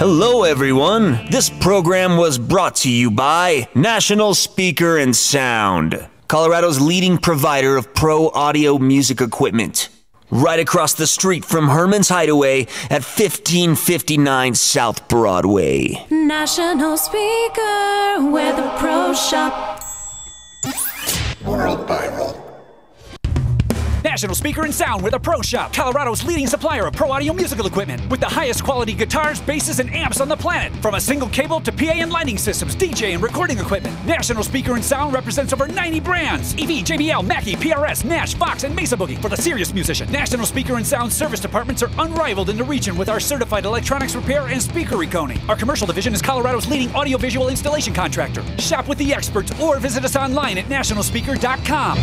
Hello, everyone. This program was brought to you by National Speaker and Sound, Colorado's leading provider of pro audio music equipment. Right across the street from Herman's Hideaway at 1559 South Broadway. National Speaker, where the pros shop. World Viral. National Speaker and Sound with a Pro Shop, Colorado's leading supplier of pro audio musical equipment with the highest quality guitars, basses, and amps on the planet. From a single cable to PA and lighting systems, DJ and recording equipment, National Speaker and Sound represents over 90 brands. EV, JBL, Mackie, PRS, Nash, Fox, and Mesa Boogie. For the serious musician, National Speaker and Sound service departments are unrivaled in the region with our certified electronics repair and speaker reconing. Our commercial division is Colorado's leading audiovisual installation contractor. Shop with the experts or visit us online at nationalspeaker.com.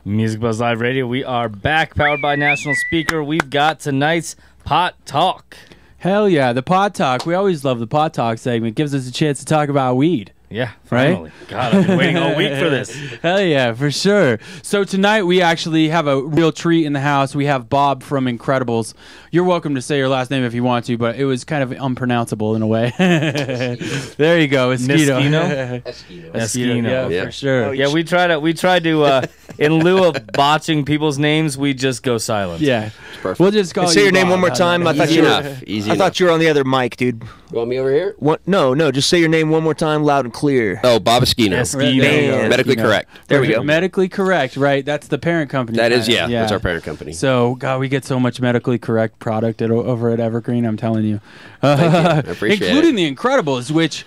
Music Buzz Live Radio, we are back, powered by National Speaker. We've got tonight's Pot Talk. Hell yeah, the Pot Talk. We always love the Pot Talk segment. Gives us a chance to talk about weed. Yeah, finally. Right? God, I've been waiting all week for this. Hell yeah, for sure. So tonight we actually have a real treat in the house. We have Bob from Incredibles. You're welcome to say your last name if you want to, but it was kind of unpronounceable in a way. There you go, Eschino. Eschino. Yeah, for sure. Oh, yeah, we tried to in lieu of botching people's names, we just go silent. Yeah. Perfect. We'll just call Say you your name Bob. one more time. I thought you were on the other mic, dude. You want me over here? No, just say your name one more time, loud and clear. Oh, Bob Eschino. Eschino. Medically correct. There we go. Medically correct, right? That's the parent company. That is, yeah. That's our parent company. So, God, we get so much medically correct product over at Evergreen, I'm telling you. Thank you. I appreciate including it. the Incredibles, which,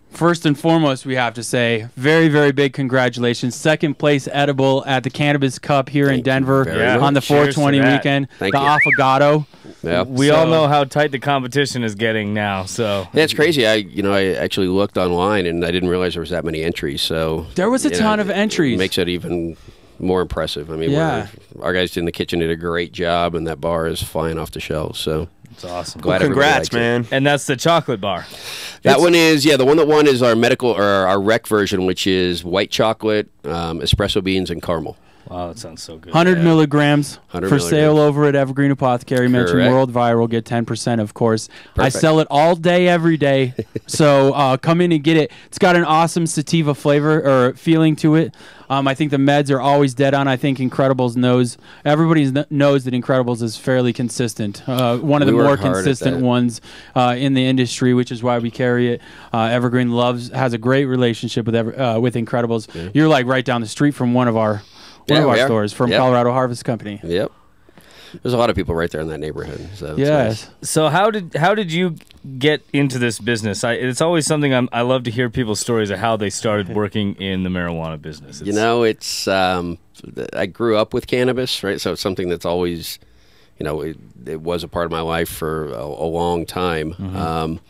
first and foremost, we have to say, very, very big congratulations. Second place edible at the Cannabis Cup here in Denver on the 420 weekend. Thank the you. Affogato. Yep. We all know how tight the competition is getting now, so. Yeah, it's crazy. I actually looked online and I didn't realize there was that many entries. So there was a ton of entries. It makes it even more impressive. I mean, our guys in the kitchen did a great job, and that bar is flying off the shelves. So it's awesome. Glad congrats, man. And that's the chocolate bar. That one is, the one that won is our medical or our rec version, which is white chocolate, espresso beans, and caramel. Wow, that sounds so good. 100 milligrams 100 for sale over at Evergreen Apothecary. Mention Correct. World Viral, get 10%, of course. Perfect. I sell it all day, every day. So come in and get it. It's got an awesome sativa flavor or feeling to it. I think the meds are always dead on. I think Incredibles everybody knows that Incredibles is fairly consistent. One of the more consistent ones in the industry, which is why we carry it. Evergreen has a great relationship with Incredibles. Yeah. You're like right down the street from one of our stores from Colorado Harvest Company. Yep. There's a lot of people right there in that neighborhood. So yes. Nice. So how did you get into this business? It's always something I love to hear people's stories of how they started working in the marijuana business. It's I grew up with cannabis, right? So it's something that's always, it was a part of my life for a long time. Mm-hmm.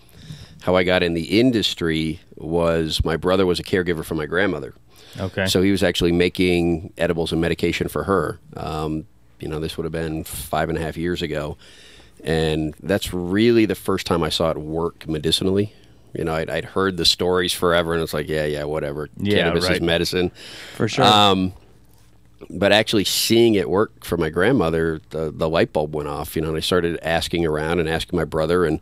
How I got in the industry was my brother was a caregiver for my grandmother. Okay. So he was actually making edibles and medication for her. This would have been 5.5 years ago. And that's really the first time I saw it work medicinally. I'd heard the stories forever, and it's like, yeah, whatever. Yeah, Cannabis is medicine. For sure. But actually seeing it work for my grandmother, the light bulb went off, and I started asking around and asking my brother and,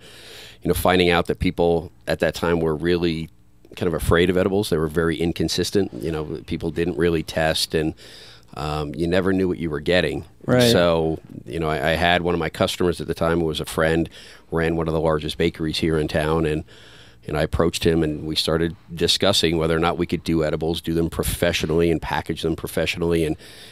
finding out that people at that time were really kind of afraid of edibles. They were very inconsistent. People didn't really test, and you never knew what you were getting. Right. So, I had one of my customers at the time who was a friend, ran one of the largest bakeries here in town, and I approached him, and we started discussing whether or not we could do edibles, do them professionally and package them professionally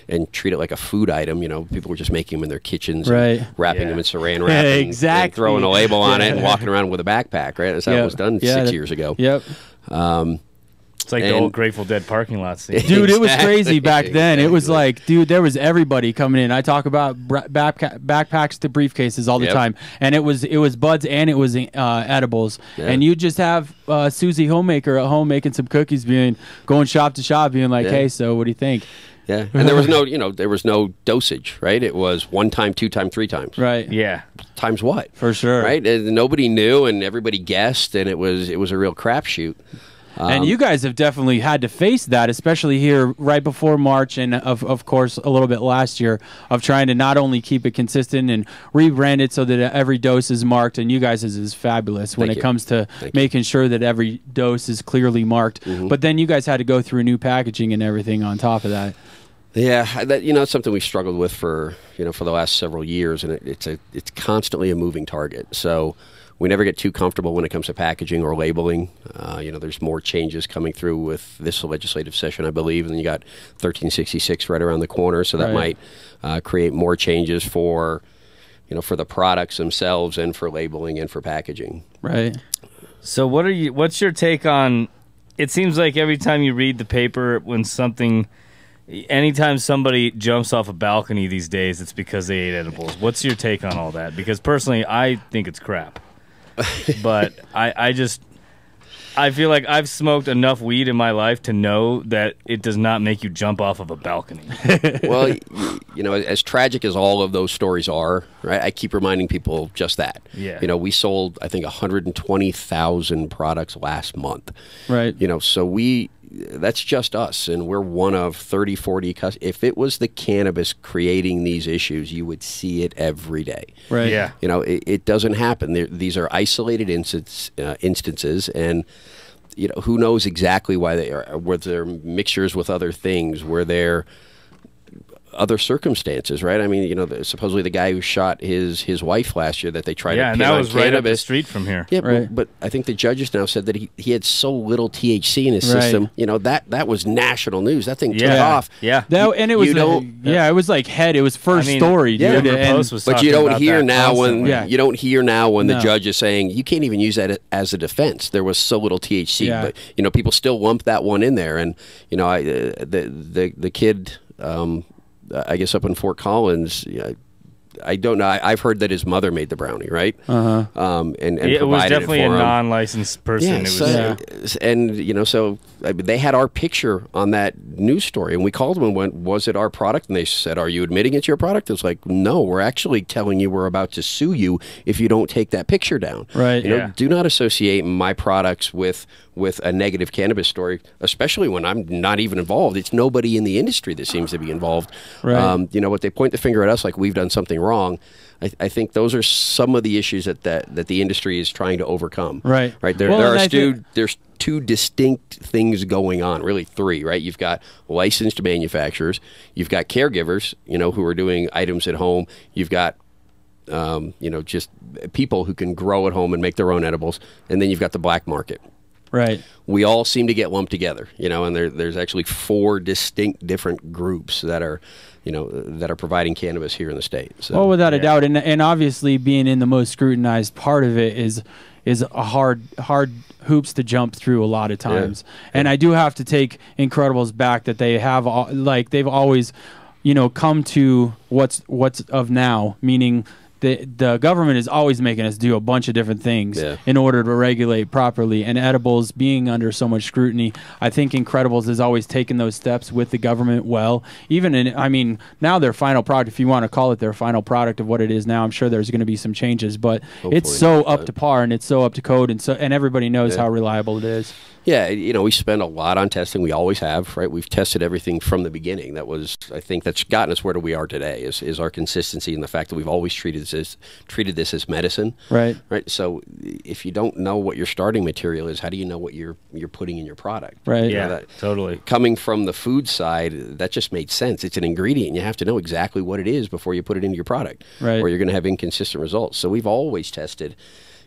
and treat it like a food item. People were just making them in their kitchens, and wrapping them in saran wrap and throwing a label on it and walking around with a backpack, right? That's how it was done 6 years ago. Yep. It's like the old Grateful Dead parking lot scene. Dude, it was crazy back then. It was like, dude, there was everybody coming in. I talk about backpacks to briefcases all the time, and it was buds and it was edibles. Yeah. And you just have Susie Homemaker at home making some cookies, going shop to shop, being like, hey, so what do you think? Yeah, and there was no, there was no dosage, right? It was 1 time, 2 time, 3 times. Right. Yeah. Times what? For sure. Right? And nobody knew, and everybody guessed, and it was a real crapshoot. And you guys have definitely had to face that, especially here right before March, and of course a little bit last year, of trying to not only keep it consistent and rebrand it so that every dose is marked. And you guys is fabulous when it comes to making sure that every dose is clearly marked. But then you guys had to go through new packaging and everything on top of that. Yeah, that, it's something we've struggled with for for the last several years, and it's constantly a moving target. So we never get too comfortable when it comes to packaging or labeling. There's more changes coming through with this legislative session, I believe, and then you got 1366 right around the corner, so that might create more changes for for the products themselves and for labeling and for packaging. Right. So what's your take on? It seems like every time you read the paper, anytime somebody jumps off a balcony these days, it's because they ate edibles. What's your take on all that? Because personally, I think it's crap. But I feel like I've smoked enough weed in my life to know that it does not make you jump off of a balcony. Well, as tragic as all of those stories are, right? I keep reminding people just that. Yeah. We sold, I think, 120,000 products last month. Right. So that's just us, and we're one of 30, 40 customers. If it was the cannabis creating these issues, you would see it every day. Right. Yeah. It doesn't happen. These are isolated instances, and who knows exactly why they are. Were there mixtures with other things? Were there other circumstances, right? I mean, supposedly the guy who shot his wife last year that they tried to pin on cannabis. Yeah, and that was right up the street from here. Yeah, right. but I think the judges now said that he had so little THC in his system. That was national news. That thing took off. Yeah. It was like it was first story, dude. But you don't hear now when the judge is saying you can't even use that as a defense. There was so little THC, but people still lump that one in there. And the kid. I guess up in Fort Collins, I don't know. I've heard that his mother made the brownie, right? And it was definitely a non-licensed person. So they had our picture on that news story, and we called them and went, "Was it our product?" And they said, "Are you admitting it's your product?" It's like, "No, we're actually telling you we're about to sue you if you don't take that picture down." Right. Do not associate my products with a negative cannabis story, especially when I'm not even involved. It's nobody in the industry that seems to be involved. Right. What they point the finger at us like we've done something wrong. I think those are some of the issues that the industry is trying to overcome. Right. Right. There's two distinct things going on, really three, right? You've got licensed manufacturers, you've got caregivers, who are doing items at home, you've got just people who can grow at home and make their own edibles, and then you've got the black market. Right. We all seem to get lumped together, and there's actually 4 distinct different groups that are providing cannabis here in the state. So, well, without a doubt, and obviously being in the most scrutinized part of it is a hard hoops to jump through a lot of times. Yeah. And I do have to take Incredibles back that they have they've always come to what's of now, meaning the government is always making us do a bunch of different things in order to regulate properly. And edibles being under so much scrutiny, I think Incredibles has always taken those steps with the government well. Now their final product, if you want to call it their final product of what it is now, I'm sure there's going to be some changes, but hopefully it's so up to par and it's so up to code, and everybody knows how reliable it is. Yeah, we spend a lot on testing. We always have, right? We've tested everything from the beginning. I think that's gotten us where we are today is our consistency and the fact that we've always treated this as medicine. Right. Right. So if you don't know what your starting material is, how do you know what you're putting in your product? Right. Yeah, totally. Coming from the food side, that just made sense. It's an ingredient, and you have to know exactly what it is before you put it into your product, right, or you're going to have inconsistent results. So we've always tested.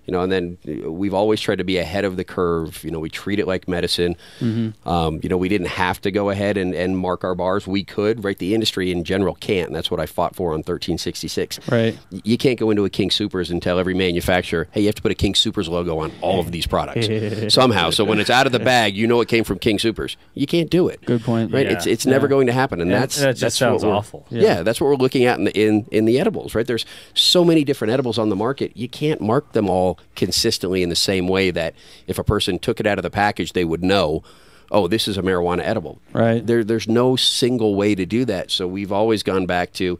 And then we've always tried to be ahead of the curve. We treat it like medicine. Mm-hmm. We didn't have to go ahead and mark our bars. We could, right? The industry in general can't, and that's what I fought for on 1366. Right. You can't go into a King Soopers and tell every manufacturer, hey, you have to put a King Soopers logo on all of these products somehow. So when it's out of the bag, it came from King Soopers. You can't do it. Good point. Right? Yeah. It's never going to happen, and that just sounds awful. Yeah, that's what we're looking at in the edibles, right? There's so many different edibles on the market. You can't mark them all consistently in the same way that if a person took it out of the package, they would know, oh, this is a marijuana edible. Right. There's no single way to do that. So we've always gone back to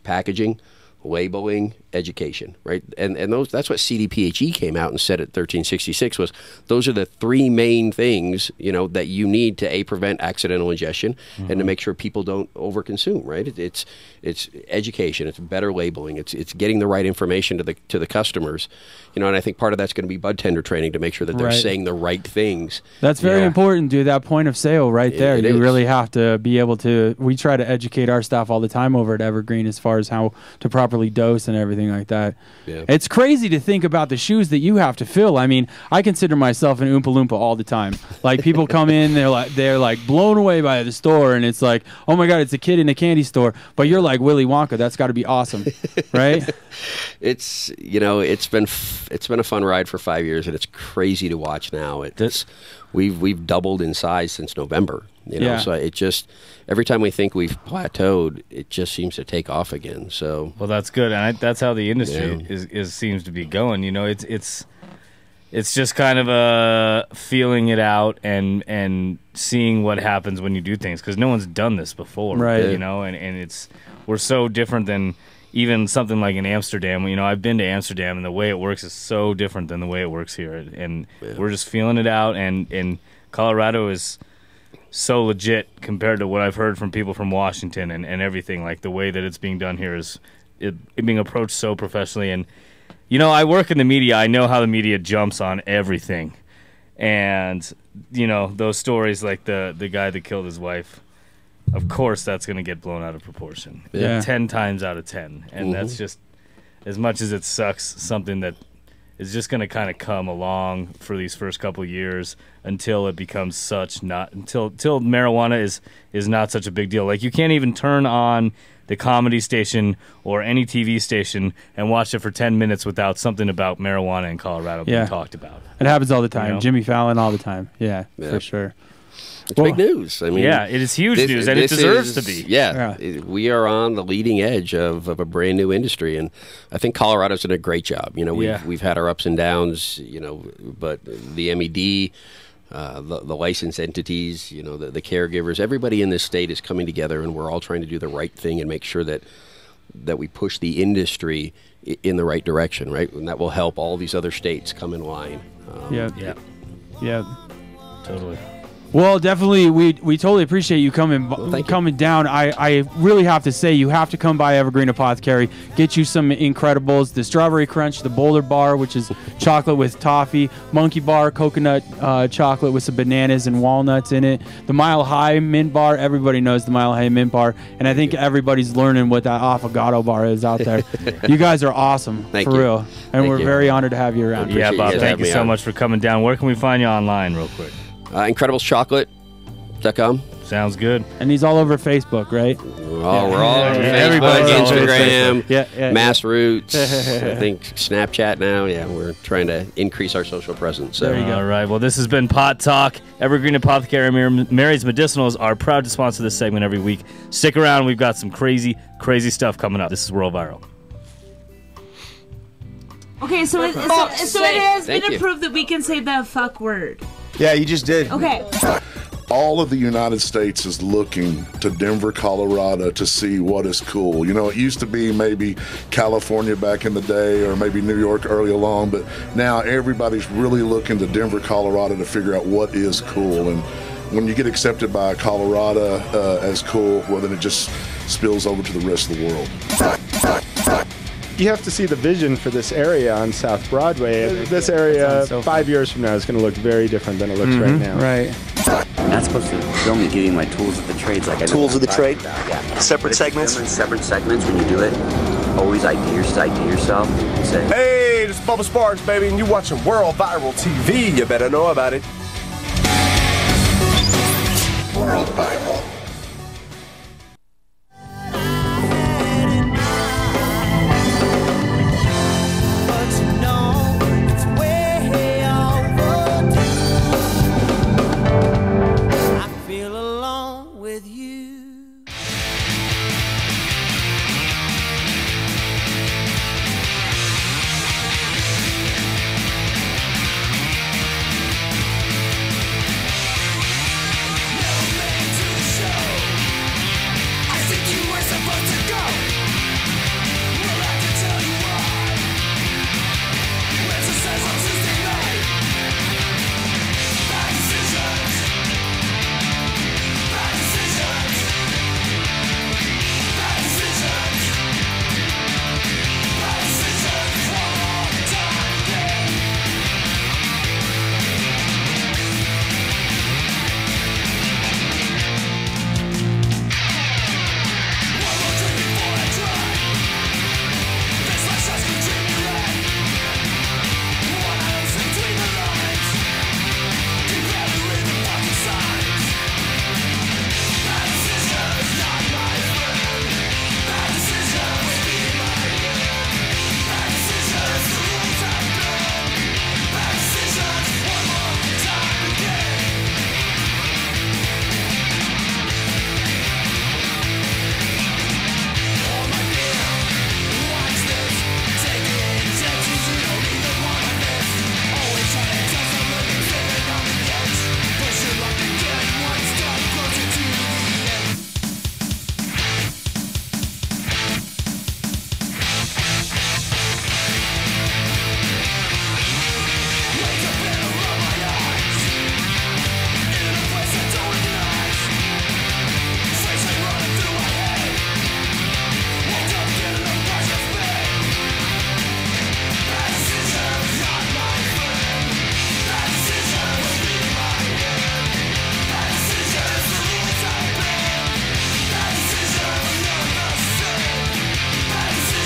packaging, labeling, education, right? And that's what CDPHE came out and said at 1366 was those are the 3 main things, you know, that you need to prevent accidental ingestion and to make sure people don't overconsume, right? It's education, it's better labeling, it's getting the right information to the customers, you know, and I think part of that's going to be bud tender training to make sure that they're saying the right things. That's very important, dude. That point of sale right there. You really have to be able to. We try to educate our staff all the time over at Evergreen as far as how to properly dose and everything like that. Yeah. It's crazy to think about the shoes that you have to fill. I mean, I consider myself an Oompa Loompa all the time. Like people come in, they're like blown away by the store, and it's like, oh my god, it's a kid in a candy store. But you're like Willy Wonka. That's got to be awesome, right? It's, you know, it's been a fun ride for 5 years, and it's crazy to watch now. We've doubled in size since November. You know, so it just every time we think we've plateaued, it just seems to take off again. So well, that's good, and that's how the industry seems to be going. You know, it's just kind of feeling it out and seeing what happens when you do things, because no one's done this before, right? You know, and we're so different than even something like in Amsterdam. You know, I've been to Amsterdam, and the way it works is so different than the way it works here, and we're just feeling it out. And Colorado is so legit compared to what I've heard from people from Washington and everything. Like the way that it's being done here is it being approached so professionally. And you know, I work in the media. I know how the media jumps on everything, and you know those stories like the guy that killed his wife. Of course, that's going to get blown out of proportion. 10 times out of 10, and that's just, as much as it sucks, something that is just going to kind of come along for these first couple of years until it becomes until marijuana is not such a big deal. Like you can't even turn on the comedy station or any TV station and watch it for 10 minutes without something about marijuana in Colorado being talked about. It happens all the time. You know? Jimmy Fallon all the time. Yeah, for sure. It's big news. I mean, it is huge news, and it deserves to be. We are on the leading edge of a brand new industry, and I think Colorado's done a great job. You know, we've had our ups and downs, you know, but the MED, the licensed entities, you know, the caregivers, everybody in this state is coming together, and we're all trying to do the right thing and make sure that we push the industry in the right direction, right? And that will help all these other states come in line. Totally. Well, definitely, we totally appreciate you coming down. I really have to say, you have to come by Evergreen Apothecary, get you some Incredibles, the Strawberry Crunch, the Boulder Bar, which is chocolate with toffee, Monkey Bar, coconut chocolate with some bananas and walnuts in it, the Mile High Mint Bar. Everybody knows the Mile High Mint Bar, and I think everybody's learning what that Affogato Bar is out there. You guys are awesome, for real, and we're very honored to have you around. Yeah, Bob, thank you so much for coming down. Where can we find you online real quick? IncrediblesChocolate.com. Sounds good. And he's all over Facebook, right? We're all over Facebook, Instagram, Mass Roots, I think Snapchat now. Yeah, we're trying to increase our social presence. So. There you go. All right. Well, this has been Pot Talk. Evergreen Apothecary Mary's Medicinals are proud to sponsor this segment every week. Stick around. We've got some crazy, crazy stuff coming up. This is World Viral. Okay, so it has been approved that we can say the fuck word. Yeah, you just did. Okay. All of the United States is looking to Denver, Colorado to see what is cool. You know, it used to be maybe California back in the day or maybe New York early along, but now everybody's really looking to Denver, Colorado to figure out what is cool. And when you get accepted by Colorado as cool, well, then it just spills over to the rest of the world. You have to see the vision for this area on South Broadway. This area, 5 years from now, is going to look very different than it looks right now. Right. I'm not supposed to film me giving my tools of the trades like I tools of the trade? Yeah. Separate segments? Separate segments when you do it. Always ID yourself. Say, hey, this is Bubba Sparks, baby, and you're watching World Viral TV. You better know about it. World Viral.